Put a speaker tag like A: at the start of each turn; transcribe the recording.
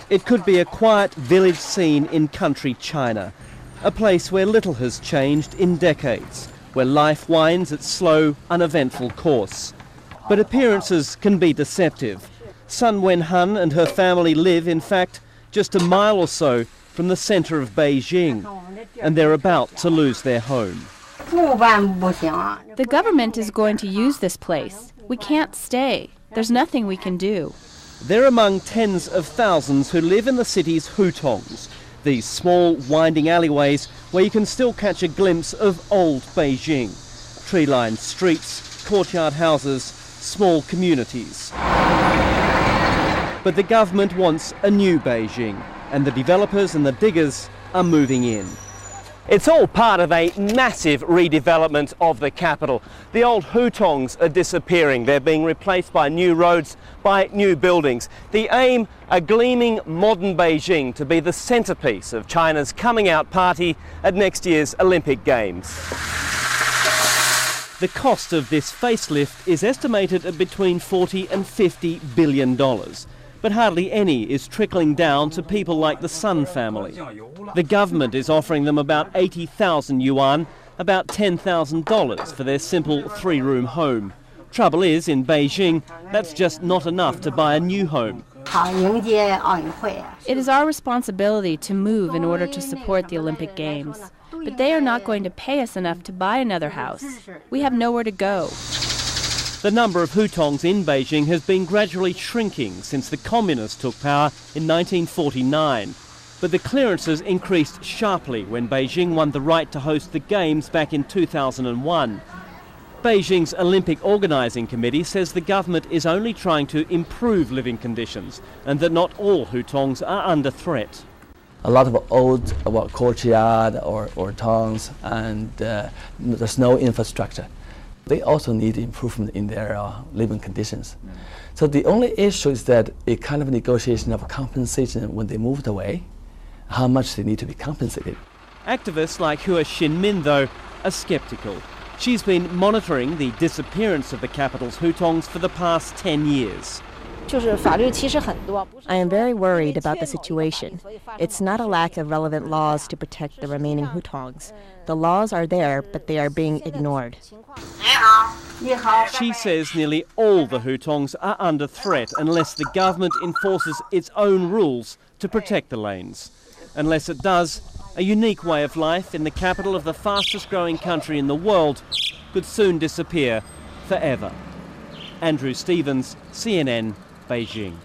A: It could be a quiet village scene in country China, a place where little has changed in decades, where life winds its slow, uneventful course. But appearances can be deceptive. Sun Wenhan and her family live, in fact, just a mile or so from the centre of Beijing, and they're about to lose their home.
B: The government is going to use this place. We can't stay. There's nothing we can do.
A: They're among tens of thousands who live in the city's hutongs, these small, winding alleyways where you can still catch a glimpse of old Beijing. Tree-lined streets, courtyard houses, small communities. But the government wants a new Beijing, and the developers and the diggers are moving in. It's all part of a massive redevelopment of the capital. The old hutongs are disappearing. They're being replaced by new roads, by new buildings. The aim, a gleaming modern Beijing to be the centrepiece of China's coming out party at next year's Olympic Games. The cost of this facelift is estimated at between $40 and $50 billion. But hardly any is trickling down to people like the Sun family. The government is offering them about 80,000 yuan, about $10,000 for their simple three-room home. Trouble is, in Beijing, that's just not enough to buy a new home.
B: It is our responsibility to move in order to support the Olympic Games. But they are not going to pay us enough to buy another house. We have nowhere to go.
A: The number of hutongs in Beijing has been gradually shrinking since the communists took power in 1949. But the clearances increased sharply when Beijing won the right to host the Games back in 2001. Beijing's Olympic Organising Committee says the government is only trying to improve living conditions and that not all hutongs are under threat.
C: A lot of old courtyard or towns, and there's no infrastructure. They also need improvement in their living conditions. So the only issue is that a kind of negotiation of compensation when they moved away, how much they need to be compensated.
A: Activists like Hua Xinmin, though, are sceptical. She's been monitoring the disappearance of the capital's hutongs for the past 10 years.
D: I am very worried about the situation. It's not a lack of relevant laws to protect the remaining hutongs. The laws are there, but they are being ignored.
A: She says nearly all the hutongs are under threat unless the government enforces its own rules to protect the lanes. Unless it does, a unique way of life in the capital of the fastest growing country in the world could soon disappear forever. Andrew Stevens, CNN, Beijing.